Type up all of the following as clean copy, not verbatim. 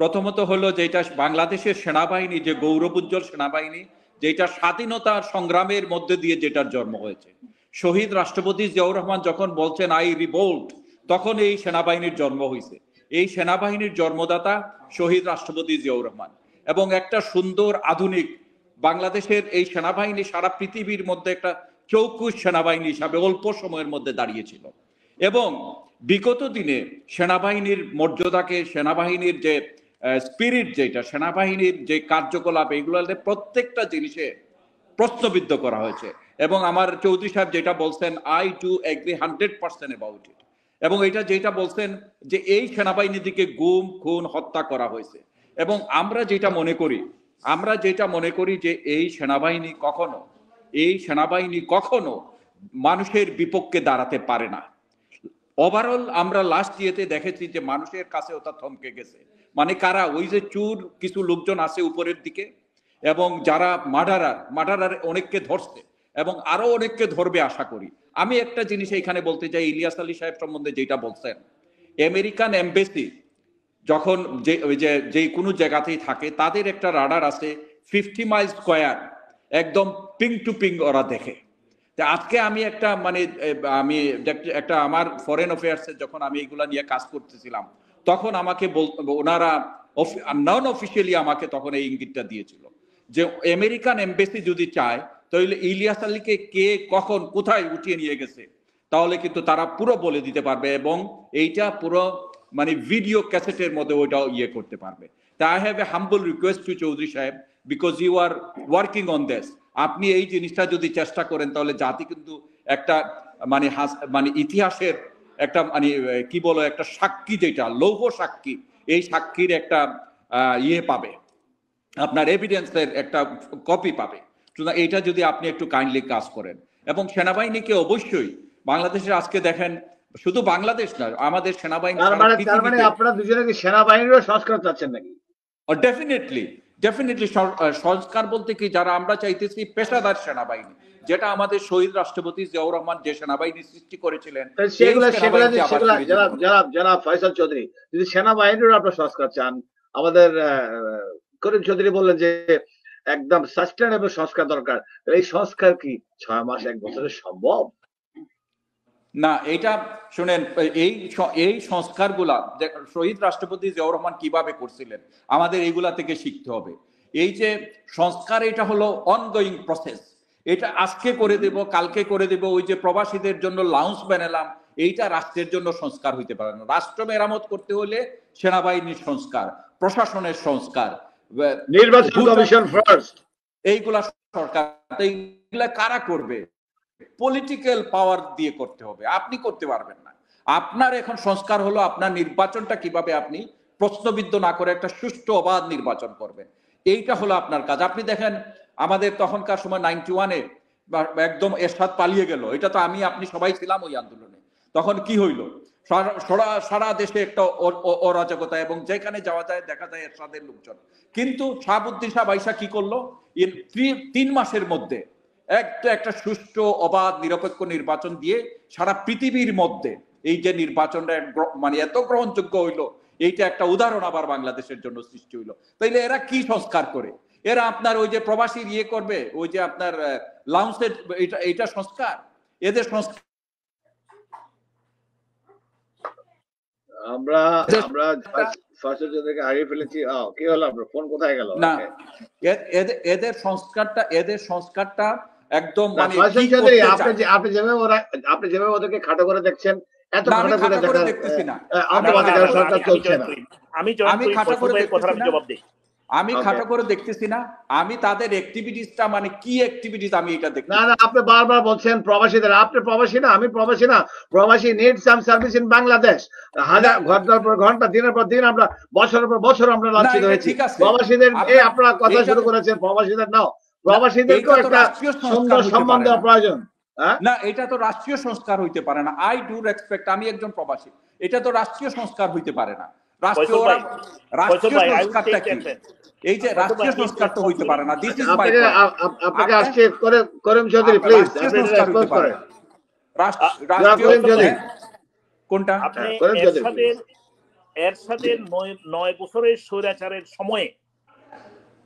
প্রথমত হলো যেটা বাংলাদেশের সেনাবাহিনী, যে গৌরবোজ্জ্বল সেনাবাহিনী, যেটা স্বাধীনতার সংগ্রামের মধ্যে দিয়ে যেটার জন্ম হয়েছে। শহীদ রাষ্ট্রপতি জিয়াউর রহমান যখন বলছেন আই রিভোল্ট, তখন এই সেনাবাহিনীর জন্ম হয়েছে। এই সেনাবাহিনীর জন্মদাতা শহীদ রাষ্ট্রপতি জিয়াউর রহমান। এবং একটা সুন্দর আধুনিক বাংলাদেশের এই সেনাবাহিনী সারা পৃথিবীর মধ্যে একটা চৌকুশ সেনাবাহিনী হিসাবে অল্প সময়ের মধ্যে দাঁড়িয়েছিল। এবং বিগত দিনে সেনাবাহিনীর মর্যাদাকে, সেনাবাহিনীর যে স্পিরিট, যেটা সেনাবাহিনীর যে কার্যকলাপ, এগুলোতে প্রত্যেকটা জিনিসে প্রশ্নবিদ্ধ করা হয়েছে। এবং আমার চৌধুরী সাহেব যেটা বলছেন, I two agri 100% about it. এবং এটা যেটা বলছেন যে এই সেনাবাহিনীর দিকে গুম খুন হত্যা করা হয়েছে। এবং আমরা যেটা মনে করি যে এই সেনাবাহিনী কখনো মানুষের বিপক্ষে দাঁড়াতে পারে না। ওভারঅল আমরা লাস্ট ইয়েতে দেখেছি যে মানুষের কাছে ওটা থমকে গেছে। মানে কারা? ওই যে চুর কিছু লোকজন আছে উপরের দিকে, এবং যারা মার্ডারার অনেককে ধরছে এবং আরো অনেককে ধরবে আশা করি। আমি একটা জিনিস এখানে বলতে চাই, ইলিয়াস আলী সাহেব সম্বন্ধে যেটা বলছেন, আমেরিকান এমবেসি যখন যে কোনো জায়গাতেই থাকে, তাদের একটা রাডার আছে 50 মাইল স্কোয়ার, একদম পিং টু পিং ওরা দেখে। আজকে আমি একটা আমার ফরেন অ্যাফেয়ার্সে যখন আমি এগুলা নিয়ে কাজ করতেছিলাম, তখন আমাকে ওনারা নন অফিসিয়ালি আমাকে তখন এই ইঙ্গিতটা দিয়েছিল যে আমেরিকান এমবেসি যদি চায় তাহলে ইলিয়াস আলীকে কে কখন কোথায় উঠিয়ে নিয়ে গেছে তাহলে কিন্তু তারা পুরো বলে দিতে পারবে, এবং এইটা পুরো ভিডিও ক্যাসেটের মধ্যে ওইটা করতে পারবে। তা I have a humble request to Chowdhury সাহেব, because you are working on this. আপনি এই জিনিসটা যদি চেষ্টা করেন তাহলে জাতি কিন্তু একটা ইতিহাসের একটা কি বলো, একটা সাক্ষী, যেটা লৌহ সাক্ষী, এই সাক্ষীর একটা পাবে, আপনার এভিডেন্সের একটা কপি পাবে। এইটা যদি আপনি একটু কাইন্ডলি কাজ করেন। এবং সেনাবাহিনীকে অবশ্যই বাংলাদেশের আজকে দেখেন, শুধু বাংলাদেশ না, আমাদের সেনাবাহিনী আপনারা দুজনে কি সেনাবাহিনীরও সংস্কার চাচ্ছেন নাকি? ডেফিনেটলি সংস্কার বলতে কি, যারা আমরা চাইতেছি পেশাদার সেনাবাহিনী, যেটা আমাদের শহীদ রাষ্ট্রপতি জিয়াউর রহমান যে সেনাবাহিনী সৃষ্টি করেছিলেন। যারা ফয়সাল চৌধুরী, যদি সেনাবাহিনীর আপনার সংস্কার চান, আমাদের করিম চৌধুরী বললেন যে একদম সাস্টেনেবল সংস্কার দরকার। এই সংস্কার কি 6 মাস 1 বছরে সম্ভব? না, এটা শুনেন, এই সংস্কারগুলা শহীদ রাষ্ট্রপতি জিয়াউর রহমান কিভাবে করছিলেন, আমাদের এইগুলা থেকে শিখতে হবে। এই যে সংস্কার, এটা হলো অনগোয়িং প্রসেস। এটা আজকে করে দেব, কালকে করে দেব। ওই যে প্রবাসীদের জন্য লাউঞ্জ বানালাম, এইটা রাষ্ট্রের জন্য সংস্কার হইতে পারে না। রাষ্ট্র মেরামত করতে হলে সেনাবাহিনীর সংস্কার, প্রশাসনের সংস্কার, নির্বাচন কমিশন ফার্স্ট, এইগুলা সরকার, এইগুলা কারা করবে? পলিটিক্যাল পাওয়ার দিয়ে করতে হবে, আপনি করতে পারবেন না। আপনার এখন সংস্কার হলো আপনার নির্বাচনটা কিভাবে আপনি প্রশ্নবিদ্ধ না করে একটা সুষ্ঠু অবাধ নির্বাচন করবেন, এইটা হলো আপনার কাজ। আপনি দেখেন আমাদের তখনকার সময় 91-এ একদম এরশাদ পালিয়ে গেল, এটা তো আমি আপনি সবাই ছিলাম ওই আন্দোলনে। তখন কি হইল? সারা দেশে একটা অরাজকতা, এবং যেখানে যাওয়া যায় দেখা যায় এরশাদের লোকজন। কিন্তু শাহাবুদ্দিন সাহেব আইসা কি করলো? 3 মাসের মধ্যে একটা সুষ্ঠু অবাধ নিরপেক্ষ নির্বাচন দিয়ে সারা পৃথিবীর মধ্যে এই যে নির্বাচনটা এত গ্রহণযোগ্য হইলো, এইটা একটা উদাহরণ আবার বাংলাদেশের জন্য সৃষ্টি হইলো। তাইলে এরা কি সংস্কার করে? এরা আপনার ওই যে প্রবাসী করবে, ওই যে আপনার লাউন্সের, এটা সংস্কার? এদের সংস্কার আমরা হারিয়ে ফেলেছি। কি হলো? আপনার ফোন কোথায় গেল? না, এদের সংস্কারটা একদম আপনি যেভাবে ওদেরকে খাটো করে দেখছেন, এত খাটো করে দেখতেছি না। আমি খাটো করে দেখতেছি না। আমি তাদের অ্যাক্টিভিটিসটা কি অ্যাক্টিভিটিস আমি এটা দেখতে। না, আপনি বারবার বলছেন প্রবাসীদের। আপনি প্রবাসী না, আমি প্রবাসী না। প্রবাসী need some service in Bangladesh. হাজার ঘন্টার পর ঘন্টা, দিনের পর দিন, আমরা বছরের পর বছর আমরা লাঞ্ছিত হয়েছি। প্রবাসীদের আপনারা কথা শুরু করেছেন, প্রবাসীদের নাও, প্রবাসীদেরকেও একটা সুন্দর সম্মান দেওয়া প্রয়োজন। না, এটা তো রাষ্ট্রীয় সংস্কার হইতে পারে না। আই ডু রেসপেক্ট, আমি একজন প্রবাসী, এটা তো রাষ্ট্রীয় সংস্কার হইতে পারে না। রাষ্ট্রীয় সংস্কারটা কি? এই যে রাষ্ট্রীয় সংস্কার তো হইতে পারে না। This is my point. আপনাকে আজকে করিম চৌধুরী প্লিজ রেসপন্স করেন। রাষ্ট্রীয় কোনটা? এরশাদের 9 বছরের স্বৈরাচারের সময়ে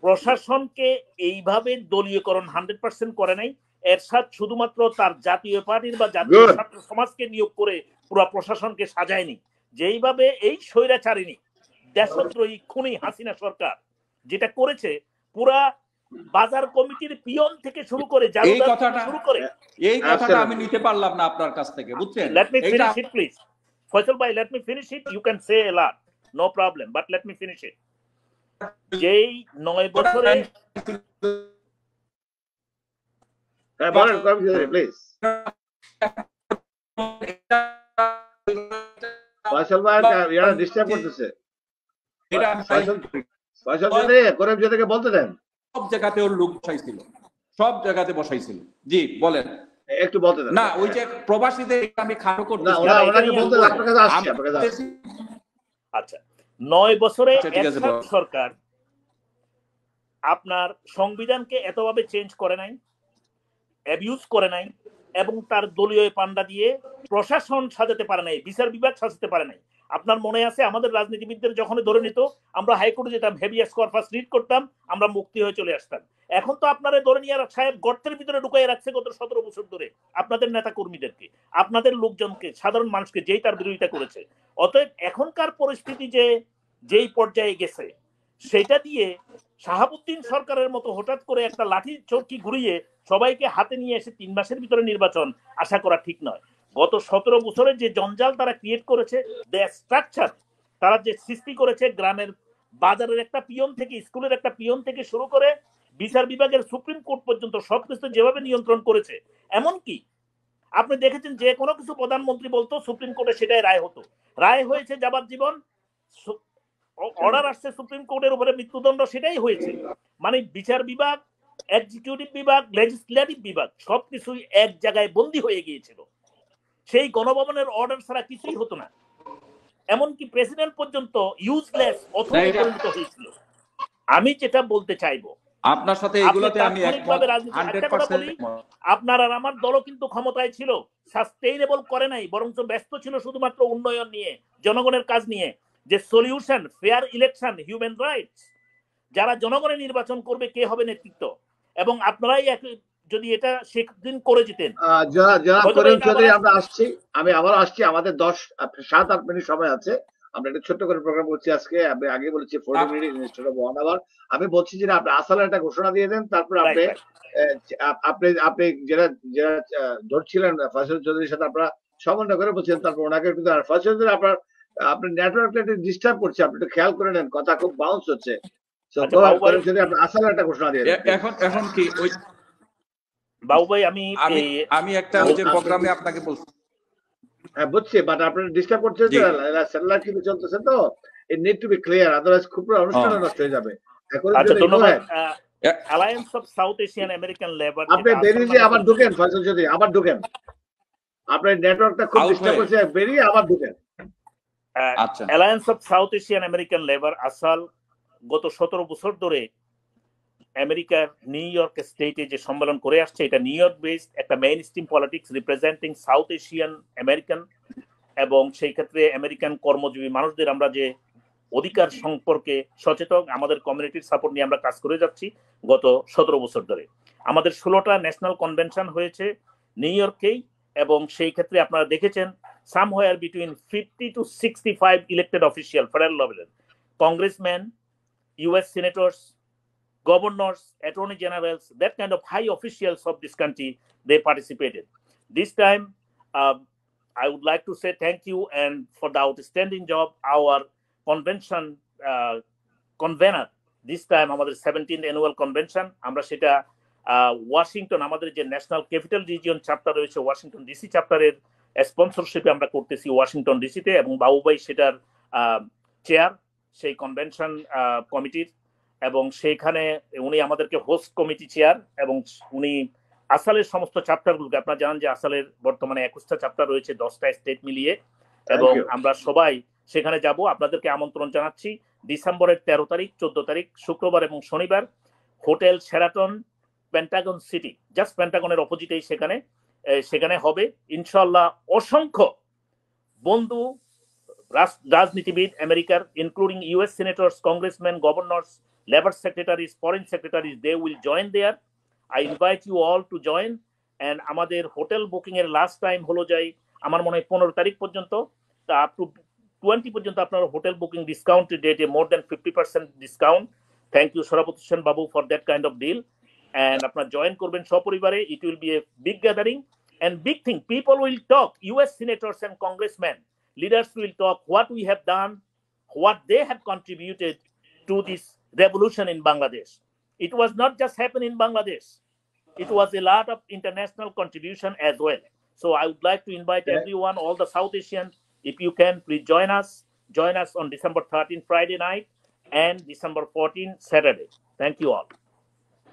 প্রশাসনকে এইভাবে দলীয়করণ 100% করে নাই। এরশাদ শুধুমাত্র তার জাতীয় পার্টির বা জাতীয় ছাত্র সমাজকে নিয়োগ করে পুরো প্রশাসনকে সাজায়নি। যেইভাবে এই স্বৈরাচারিণী দেশদ্রোহী খুনি হাসিনা সরকার যেটা করেছে, পুরা বাজার কমিটির পিয়ন থেকে শুরু করে এই কথাটা আমি নিতে পারলাম না আপনার কাছ থেকে, বুঝছেন? Let me finish it please. Faisal bhai, let me finish it. You can say a lot, no problem, but let me finish it. যেই 9 বছরে প্লিজ ফয়সাল ভাই ইয়ারা ডিস্টার্ব করতেছে। ফয়সাল চৌধুরী করিম চৌধুরীকে বলতে দেন। সব জায়গাতে ওর লোক বসাইছিল, সব জায়গাতে বসাইছিল। জি বলেন, একটু বলতে দেন। না ওই যে প্রবাসীদের আমি খাটো করতে না, ওনাকে বলতে আপনার কাছে আসছে, আপনার কাছে আসছে। আচ্ছা, 9 বছরে এরশাদ সরকার আপনার সংবিধানকে এতভাবে চেঞ্জ করে নাই, অ্যাবিউজ করে নাই, এবং তার দলীয় পান্ডা দিয়ে প্রশাসন সাজাতে পারে নাই, বিচার বিভাগ সাজাতে পারে নাই। আপনার মনে আছে আমাদের রাজনীতিবিদদের যখন ধরে নিত, আমরা হাইকোর্টে যেতাম, হেভিয়াস কর্পাস রিড করতাম, আমরা মুক্তি হয়ে চলে আসতাম। এখন তো আপনারা ধরে নিয়ে সাহেব গর্তের ভিতরে ঢুকাই রাখছে গত 17 বছর ধরে আপনাদের নেতা কর্মীদেরকে, আপনাদের লোকজনকে, সাধারণ মানুষকে, যেই তার বিরোধিতা করেছে। অতএব এখনকার পরিস্থিতি যেই পর্যায়ে গেছে, সেটা দিয়ে শাহাবুদ্দিন সরকারের মতো হঠাৎ করে একটা লাঠি চরকি ঘুরিয়ে সবাইকে হাতে নিয়ে এসে 3 মাসের ভিতরে নির্বাচন আশা করা ঠিক নয়। গত 17 বছরের যে জঞ্জাল তারা ক্রিয়েট করেছে, স্ট্রাকচার তারা যে সৃষ্টি করেছে, গ্রামের বাজারের একটা পিয়ন থেকে, স্কুলের একটা পিয়ন থেকে শুরু করে বিচার বিভাগের সুপ্রিম কোর্ট পর্যন্ত সবকিছু যেভাবে নিয়ন্ত্রণ করেছে, এমনকি আপনি দেখেছেন যে কোনো কিছু প্রধানমন্ত্রী বলতো সুপ্রিম কোর্টে সেটাই রায় হতো। রায় হয়েছে যাবজ্জীবন, অর্ডার আসছে সুপ্রিম কোর্টের উপরে মৃত্যুদণ্ড, সেটাই হয়েছে। মানে বিচার বিভাগ, এক্সিকিউটিভ বিভাগ, লেজিসলেটিভ বিভাগ সবকিছুই এক জায়গায় বন্দী হয়ে গিয়েছিল। সেই গণভবনের অর্ডার ছাড়া কিছুই হতো না। এমনকি প্রেসিডেন্ট পর্যন্ত ইউজলেস অথরিটি পরিণত হয়েছিল। আমি যেটা বলতে চাইবো, আপনার সাথে এগুলোতে আমি একমত 100%। আপনার আর আমার দলও কিন্তু ক্ষমতায় ছিল, সাস্টেইনেবল করে নাই, বরঞ্চ ব্যস্ত ছিল শুধুমাত্র উন্নয়ন নিয়ে, জনগণের কাজ নিয়ে, যে solution, fair election, human rights, যারা জনগণের নির্বাচন করবে, কে হবে নেতৃত্ব, এবং আপনারাই যদি এটা সেদিন করে যেতেন। আমরা আসছি, আমি আবার আসছি, আমাদের 7-8 মিনিট সময় আছে, আমরা একটা ছোট্ট করে প্রোগ্রাম করছি আজকে। আমি আগে বলেছি 40 মিনিট ইনস্টেড অফ 1 আওয়ার। আমি বলছি যে আপনি আসলে একটা ঘোষণা দিয়ে দেন, তারপর আপনি যেটা ধরছিলেন ফয়সাল চৌধুরীর সাথে আপনারা সমন্বয় করে বলছেন, তারপর ওনাকে একটু ফয়সাল চৌধুরী আপনার নেটওয়ার্কটা একটু ডিস্টার্ব করছে, আপনি একটু খেয়াল করে নেন, কথা খুব বাউন্স হচ্ছে। আসলে একটা ঘোষণা দিয়ে দেন এখন কি ওই বাবু ভাই, আমি একটা যে প্রোগ্রামে আপনাকে বলছি, হ্যাঁ বুঝছি, বাট আপনার ডিস্টার্ব করছে, স্যাটেলাইট টিভি চলতেছে, তো it need to be clear, otherwise খুব অনুষ্ঠান নষ্ট হয়ে যাবে। আচ্ছা, ধন্যবাদ। Alliance of South Asian American Labor, আপনি বেরিয়ে আবার ঢুকেন ফয়সাল চৌধুরী, আবার ঢুকেন, আপনার নেটওয়ার্কটা খুব ডিস্টার্ব করছে, বেরিয়ে আবার ঢুকেন। আচ্ছা, alliance of South Asian American labour আসাল গত 17 বছর ধরে আমেরিকার নিউ ইয়র্ক স্টেটে যে সম্মেলন করে আসছে, এটা নিউ ইয়র্ক বেসড একটা main stream politics representing south Asian American, এবং সেই ক্ষেত্রে আমেরিকান কর্মজীবী মানুষদের আমরা যে অধিকার সম্পর্কে সচেতন, আমাদের কমিউনিটির সাপোর্ট নিয়ে আমরা কাজ করে যাচ্ছি গত 17 বছর ধরে। আমাদের 16টা ন্যাশনাল কনভেনশন হয়েছে নিউ ইয়র্কেই, এবং সেই ক্ষেত্রে আপনারা দেখেছেন somewhere between 50 to 65 elected official federal level, congressmen, US senators, governors, attorney generals, that kind of high officials of this country, they participated. This time, I would like to say thank you and for the outstanding job our convention convener, this time আমাদের 17th annual convention, আমরা সেটা Washington, আমাদের যে national capital region chapter রয়েছে Washington DC চ্যাপ্টারের স্পন্সরশিপে আমরা করতেছি Washington ডিসিতে, এবং বাবুভাই সেটার চেয়ার সেই কনভেনশন কমিটির, এবং সেইখানে উনি আমাদেরকে হোস্ট কমিটি চেয়ার, এবং উনি আসালের সমস্ত চ্যাপ্টারগুলোকে, আপনারা জানেন যে আসালের বর্তমানে 21টা চ্যাপ্টার রয়েছে 10টা স্টেট মিলিয়ে, এবং আমরা সবাই সেখানে যাব। আপনাদেরকে আমন্ত্রণ জানাচ্ছি ডিসেম্বরের 13 তারিখ, 14 তারিখ, শুক্রবার এবং শনিবার, hotel Sheraton, Pentagon city, just পেন্টাগনের অপোজিটেই সেখানে হবে ইনশাআল্লাহ। অসংখ্য বন্ধু, রাজনীতিবিদ আমেরিকার, including US senators, congressmen, governors, labor secretaries, foreign secretaries, they will join there. I invite you all to join. And আমাদের হোটেল বুকিং এর লাস্ট টাইম হলো যাই আমার মনে হয় 15 তারিখ পর্যন্ত, তা আপ টু 20 পর্যন্ত আপনার হোটেল বুকিং ডিসকাউন্টেড রেটে more than 50% discount. Thank you Sarabat Hossain babu for that kind of deal. And আপনারা জয়েন করবেন সপরিবারে। It will be a big gathering and big thing. People will talk. US senators and congressmen, leaders will talk what we have done, what they have contributed to this revolution in Bangladesh. It was not just happen in Bangladesh. It was a lot of international contribution as well. So I would like to invite everyone, all the South Asian, if you can, please join us. Join us on December 13, Friday night, and December 14, Saturday. Thank you all.